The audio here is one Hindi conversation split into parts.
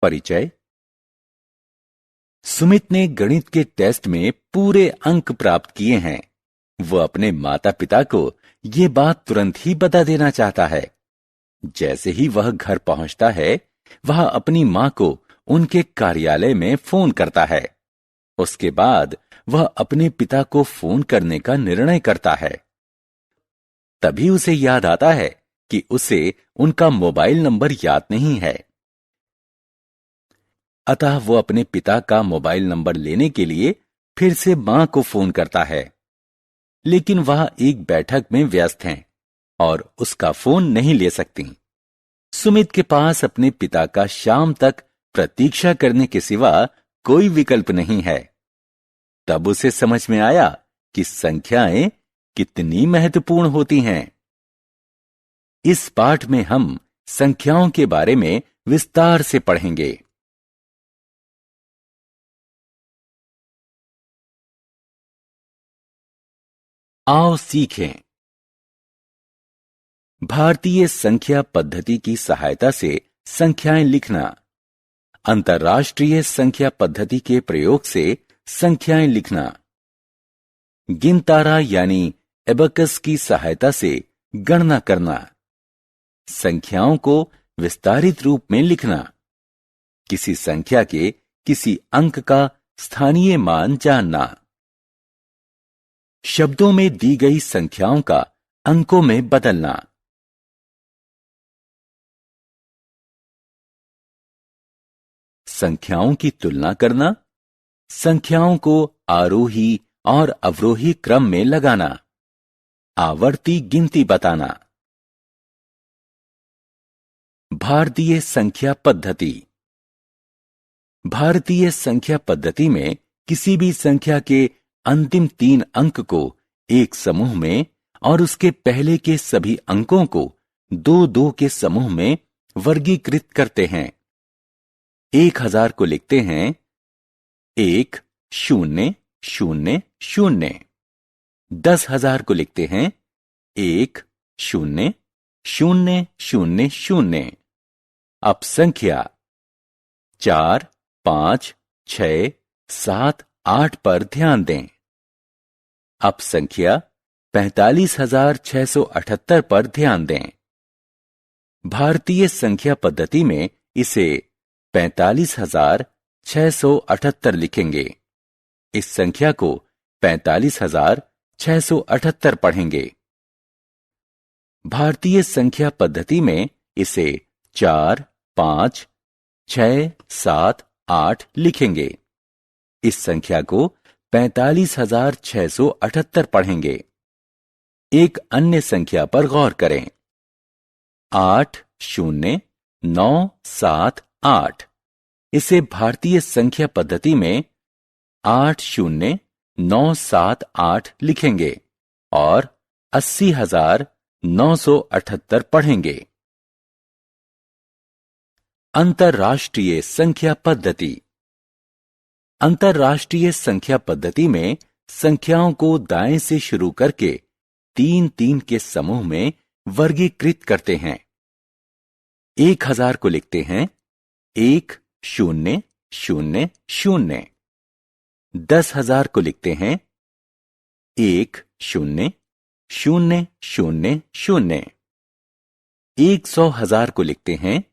परिचय। सुमित ने गणित के टेस्ट में पूरे अंक प्राप्त किए हैं। वो अपने माता पिता को ये बात तुरंत ही बता देना चाहता है। जैसे ही वह घर पहुंचता है, वह अपनी मां को उनके कार्यालय में फोन करता है। उसके बाद वह अपने पिता को फोन करने का निर्णय करता है। तभी उसे याद आता है कि उसे उनका मोबाइल नंबर याद नहीं है। अतः वो अपने पिता का मोबाइल नंबर लेने के लिए फिर से मां को फोन करता है, लेकिन वह एक बैठक में व्यस्त हैं और उसका फोन नहीं ले सकती। सुमित के पास अपने पिता का शाम तक प्रतीक्षा करने के सिवा कोई विकल्प नहीं है। तब उसे समझ में आया कि संख्याएं कितनी महत्वपूर्ण होती हैं। इस पाठ में हम संख्याओं के बारे में विस्तार से पढ़ेंगे। आओ सीखें। भारतीय संख्या पद्धति की सहायता से संख्याएं लिखना। अंतर्राष्ट्रीय संख्या पद्धति के प्रयोग से संख्याएं लिखना। गिनतारा यानी एबकस की सहायता से गणना करना। संख्याओं को विस्तारित रूप में लिखना। किसी संख्या के किसी अंक का स्थानीय मान जानना। शब्दों में दी गई संख्याओं का अंकों में बदलना। संख्याओं की तुलना करना। संख्याओं को आरोही और अवरोही क्रम में लगाना। आवर्ती गिनती बताना। भारतीय संख्या पद्धति। भारतीय संख्या पद्धति में किसी भी संख्या के अंतिम 3 अंक को एक समूह में और उसके पहले के सभी अंकों को 2-2 के समूह में वर्गीकृत करते हैं। 1000 को लिखते हैं 1 0 0 0। 10,000 को लिखते हैं 1 0 0 0 0। अब संख्या 4 5 6 7 8 पर ध्यान दें। अब संख्या 45,678 पर ध्यान दें। भारतीय संख्या पद्धति में इसे 45,678 लिखेंगे। इस संख्या को 45,678 पढ़ेंगे। भारतीय संख्या पद्धति में इसे 4 5 6 7 8 लिखेंगे। इस संख्या को 45,678 पढ़ेंगे। एक अन्य संख्या पर गौर करें। 8 0 9 7 8। इसे भारतीय संख्या पद्धति में 8 0 9 7 8 लिखेंगे और 80,978 पढ़ेंगे। अंतर्राष्ट्रीय संख्या पद्धति। अंतर्राष्ट्रीय संख्या पद्धति में संख्याओं को दाएं से शुरू करके 3-3 के समूह में वर्गीकृत करते हैं। 1000 को लिखते हैं 1 0 0 0। 10,000 को लिखते हैं 1 0 0 0 0। 100,000 को लिखते हैं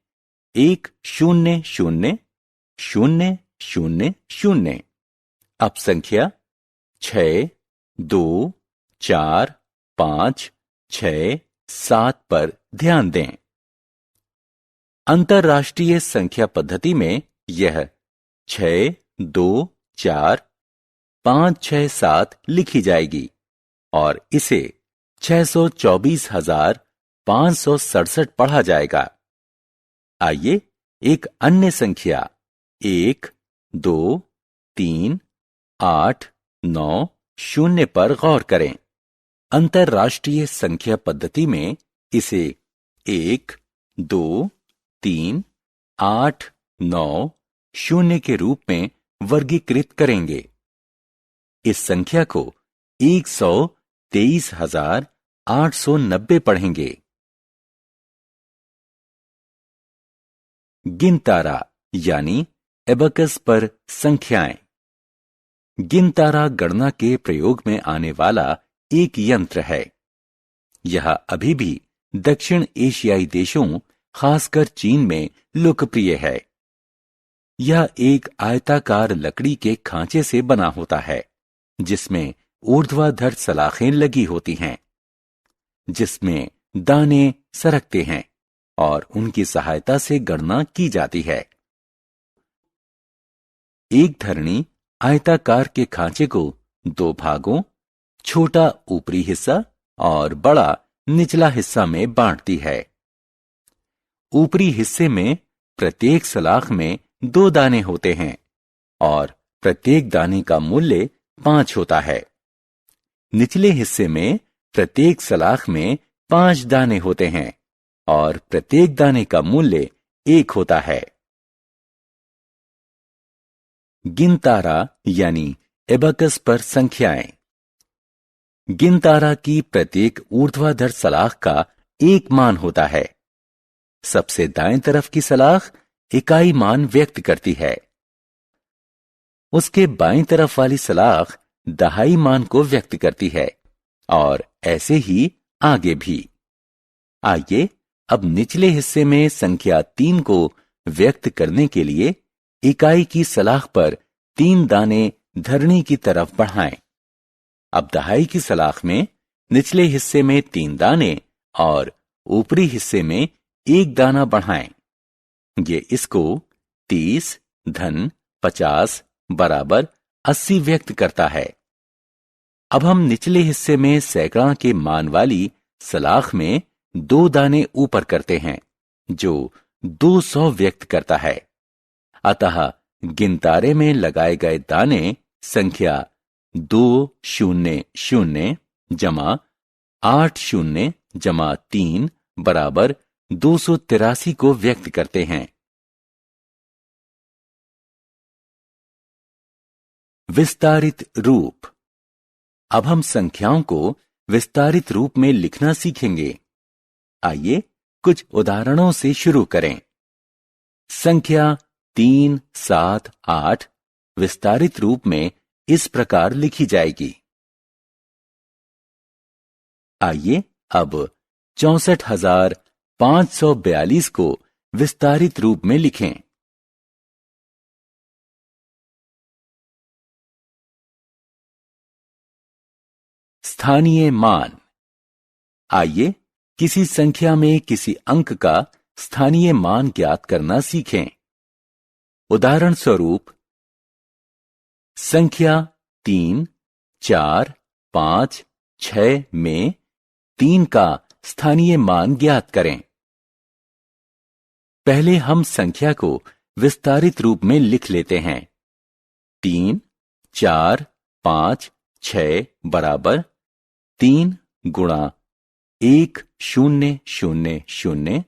1 0 0 0 0 0। अब संख्या 6 2 4 5 6 7 पर ध्यान दें। अंतर्राष्ट्रीय संख्या पद्धति में यह 6 2 4 5 6 7 लिखी जाएगी और इसे 624,567 पढ़ा जाएगा। आइए एक अन्य संख्या 1 2 3 8 9 0 पर गौर करें। अंतर्राष्ट्रीय संख्या पद्धति में इसे 1 2 3 8 9 0 के रूप में वर्गीकृत करेंगे। इस संख्या को 123,890 पढ़ेंगे। गिनतारा यानी एबकस पर संख्याएं। गिनतारा गणना के प्रयोग में आने वाला एक यंत्र है। यह अभी भी दक्षिण एशियाई देशों, खासकर चीन में लोकप्रिय है। यह एक आयताकार लकड़ी के खांचे से बना होता है, जिसमें ऊर्ध्वाधर सलाखें लगी होती हैं, जिसमें दाने सरकते हैं और उनकी सहायता से गणना की जाती है। एक धरनी आयताकार के खांचे को दो भागों, छोटा ऊपरी हिस्सा और बड़ा निचला हिस्सा में बांटती है। ऊपरी हिस्से में प्रत्येक सलाख में 2 दाने होते हैं और प्रत्येक दाने का मूल्य 5 होता है। निचले हिस्से में प्रत्येक सलाख में 5 दाने होते हैं और प्रत्येक दाने का मूल्य 1 होता है। गिनतारा यानी एबकस पर संख्याएं। गिनतारा की प्रत्येक ऊर्ध्वाधर सलाख का एक मान होता है। सबसे दाएं तरफ की सलाख इकाई मान व्यक्त करती है। उसके बाईं तरफ वाली सलाख दहाई मान को व्यक्त करती है और ऐसे ही आगे भी। आइए अब निचले हिस्से में संख्या 3 को व्यक्त करने के लिए इकाई की सलाख पर 3 दाने धरनी की तरफ बढ़ाएं। अब दहाई की सलाख में निचले हिस्से में 3 दाने और ऊपरी हिस्से में 1 दाना बढ़ाएं। ये इसको 30 धन 50 बराबर 80 व्यक्त करता है। अब हम निचले हिस्से में सैकड़ा के मान वाली सलाख में 2 दाने ऊपर करते हैं, जो 200 व्यक्त करता है। अतः गिनतारे में लगाए गए दाने संख्या 200 जमा 80 जमा 3 बराबर 283 को व्यक्त करते हैं। विस्तारित रूप। अब हम संख्याओं को विस्तारित रूप में लिखना सीखेंगे। आइए कुछ उदाहरणों से शुरू करें। संख्या 3, 7, 8 विस्तारित रूप में इस प्रकार लिखी जाएगी। आइए अब 64,542 को विस्तारित रूप में लिखें। स्थानीय मान। आइए किसी संख्या में किसी अंक का स्थानीय मान ज्ञात करना सीखें। उदाहरण स्वरूप संख्या 3, 4, 5, 6 में 3 का स्थानीय मान ज्ञात करें। पहले हम संख्या को विस्तारित रूप में लिख लेते हैं। 3, 4, 5, 6 बराबर 3 गुणा 1000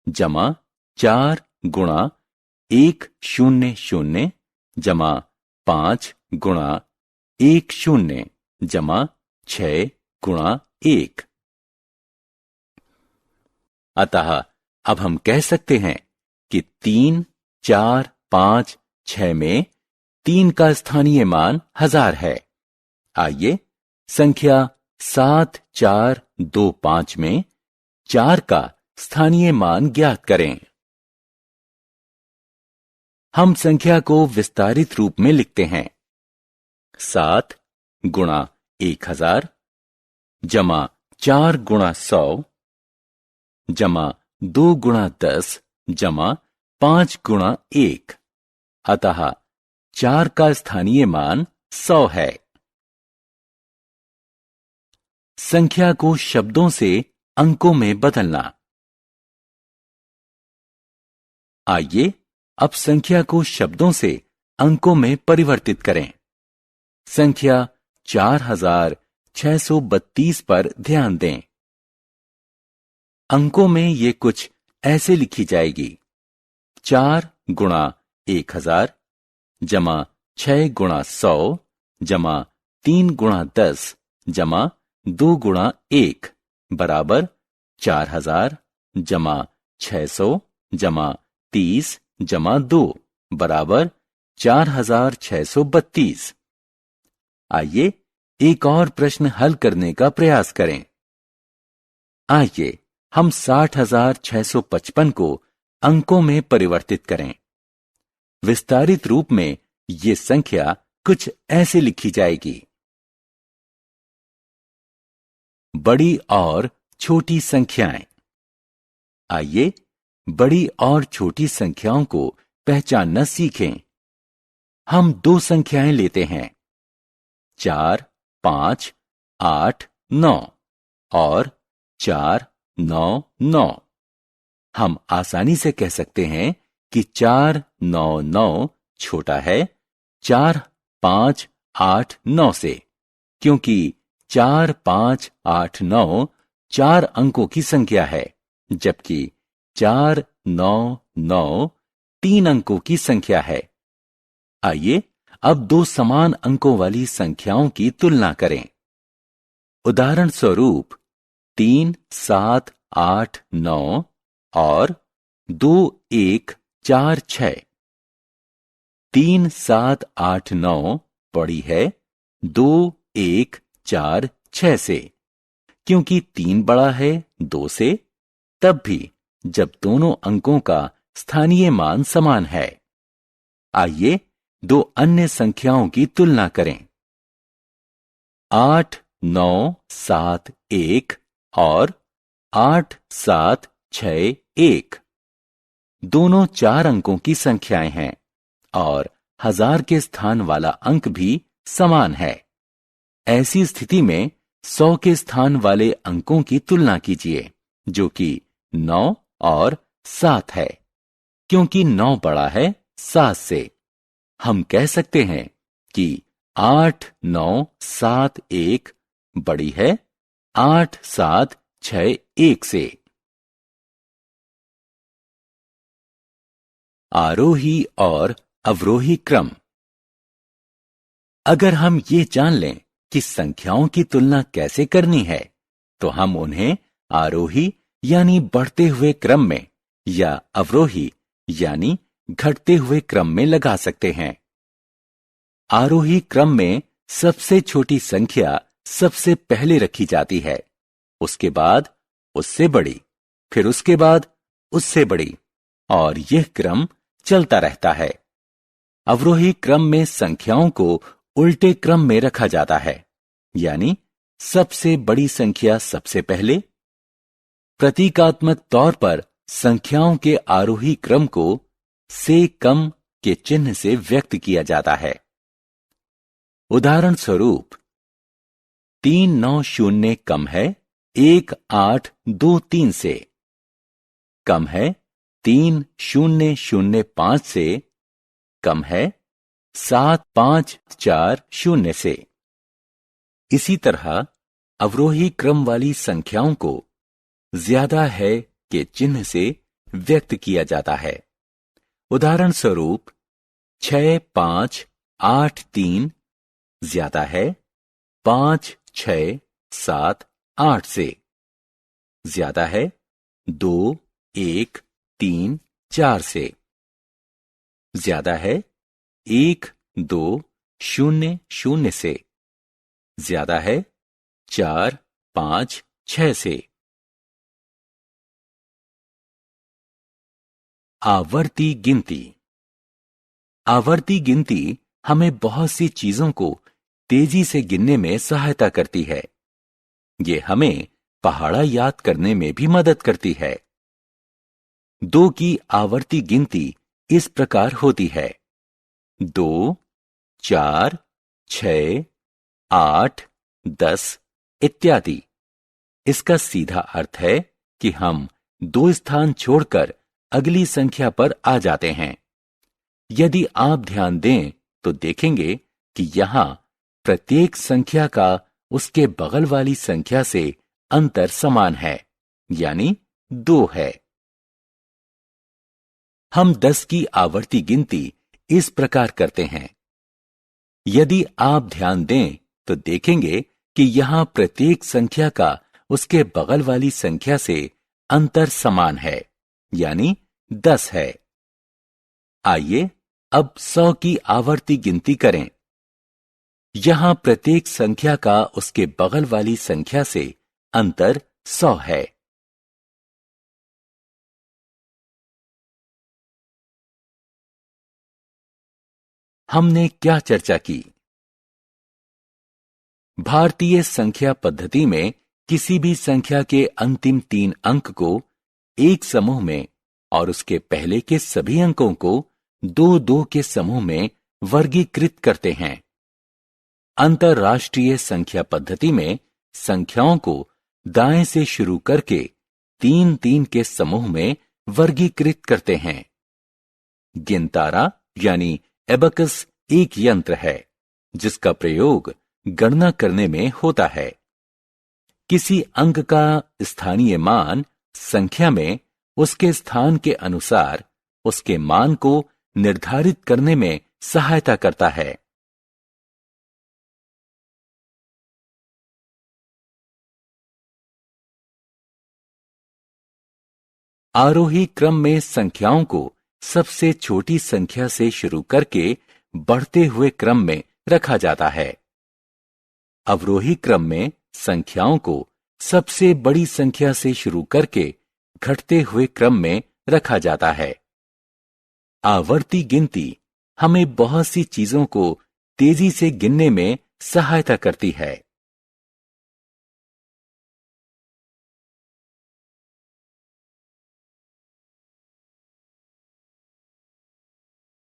जमा 4 गुणा 100 जमा 5 गुणा 10 जमा 6 गुणा 1। अतः अब हम कह सकते हैं कि 3, 4, 5, 6 में 3 का स्थानीय मान 1000 है। आइए संख्या 7, 4, 2, 5 में 4 का स्थानीय मान ज्ञात करें। हम संख्या को विस्तारित रूप में लिखते हैं। 7 गुणा 1000 जमा 4 गुणा 100 जमा 2 गुणा 10 जमा 5 गुणा 1। अतः 4 का स्थानीय मान 100 है। संख्या को शब्दों से अंकों में बदलना। आइए अब संख्या को शब्दों से अंकों में परिवर्तित करें। संख्या 4632 पर ध्यान दें। अंकों में ये कुछ ऐसे लिखी जाएगी। 4 गुणा 1000 जमा 6 गुणा 100 जमा 3 गुणा 10 जमा 2 गुणा 1 बराबर 4000 जमा 600 जमा 30 जमा 2। बराबर 4632। आइए एक और प्रश्न हल करने का प्रयास करें। आइए हम 60,655 को अंकों में परिवर्तित करें। विस्तारित रूप में ये संख्या कुछ ऐसे लिखी जाएगी। बड़ी और छोटी संख्याएं। आइए बड़ी और छोटी संख्याओं को पहचानना सीखें। हम दो संख्याएं लेते हैं, 4, 5, 8, 9 और 4, 9, 9। हम आसानी से कह सकते हैं कि 4, 9, 9 छोटा है 4, 5, 8, 9 से, क्योंकि 4, 5, 8, 9 4 अंकों की संख्या है, जबकि 4, 9, 9 3 अंकों की संख्या है। आइए अब दो समान अंकों वाली संख्याओं की तुलना करें। उदाहरण स्वरूप 3, 7, 8, 9 और 2, 1, 4, 6। 3, 7, 8, 9 बड़ी है 2, 1, 4, 6 से, क्योंकि 3 बड़ा है 2 से, तब भी जब दोनों अंकों का स्थानीय मान समान है। आइए दो अन्य संख्याओं की तुलना करें। 8, 9, 7, 1 और 8, 7, 6, 1 दोनों 4 अंकों की संख्याएं हैं और 1000 के स्थान वाला अंक भी समान है। ऐसी स्थिति में 100 के स्थान वाले अंकों की तुलना कीजिए, जो कि 9 और 7 है। क्योंकि 9 बड़ा है 7 से, हम कह सकते हैं कि 8, 9, 7, 1 बड़ी है 8, 7, 6, 1 से। आरोही और अवरोही क्रम। अगर हम ये जान लें कि संख्याओं की तुलना कैसे करनी है, तो हम उन्हें आरोही यानी बढ़ते हुए क्रम में या अवरोही यानी घटते हुए क्रम में लगा सकते हैं। आरोही क्रम में सबसे छोटी संख्या सबसे पहले रखी जाती है, उसके बाद उससे बड़ी, फिर उसके बाद उससे बड़ी, और यह क्रम चलता रहता है। अवरोही क्रम में संख्याओं को उल्टे क्रम में रखा जाता है, यानी सबसे बड़ी संख्या सबसे पहले। प्रतीकात्मक तौर पर संख्याओं के आरोही क्रम को से कम के चिन्ह से व्यक्त किया जाता है। उदाहरण स्वरूप 390 कम है 1823 से, कम है 3005 से, कम है 7540 से। इसी तरह अवरोही क्रम वाली संख्याओं को ज्यादा है के चिन्ह से व्यक्त किया जाता है। उदाहरण स्वरूप 6583 ज्यादा है 5678 से, ज्यादा है 2134 से, ज्यादा है 1200 से, ज्यादा है 456 से। आवर्ती गिनती। आवर्ती गिनती हमें बहुत सी चीजों को तेजी से गिनने में सहायता करती है। ये हमें पहाड़ा याद करने में भी मदद करती है। 2 की आवर्ती गिनती इस प्रकार होती है: 2, 4, 6, 8, 10 इत्यादि। इसका सीधा अर्थ है कि हम 2 स्थान छोड़कर अगली संख्या पर आ जाते हैं। यदि आप ध्यान दें तो देखेंगे कि यहां प्रत्येक संख्या का उसके बगल वाली संख्या से अंतर समान है, यानी 2 है। हम 10 की आवर्ती गिनती इस प्रकार करते हैं। यदि आप ध्यान दें तो देखेंगे कि यहां प्रत्येक संख्या का उसके बगल वाली संख्या से अंतर समान है, यानी 10 है। आइए अब 100 की आवर्ती गिनती करें। यहां प्रत्येक संख्या का उसके बगल वाली संख्या से अंतर 100 है। हमने क्या चर्चा की? भारतीय संख्या पद्धति में किसी भी संख्या के अंतिम 3 अंक को एक समूह में और उसके पहले के सभी अंकों को 2-2 के समूह में वर्गीकृत करते हैं। अंतरराष्ट्रीय संख्या पद्धति में संख्याओं को दाएं से शुरू करके 3-3 के समूह में वर्गीकृत करते हैं। गिनतारा यानी एबकस एक यंत्र है जिसका प्रयोग गणना करने में होता है। किसी अंक का स्थानीय मान संख्या में उसके स्थान के अनुसार उसके मान को निर्धारित करने में सहायता करता है। आरोही क्रम में संख्याओं को सबसे छोटी संख्या से शुरू करके बढ़ते हुए क्रम में रखा जाता है। अवरोही क्रम में संख्याओं को सबसे बड़ी संख्या से शुरू करके घटते हुए क्रम में रखा जाता है। आवर्ती गिनती हमें बहुत सी चीजों को तेजी से गिनने में सहायता करती है।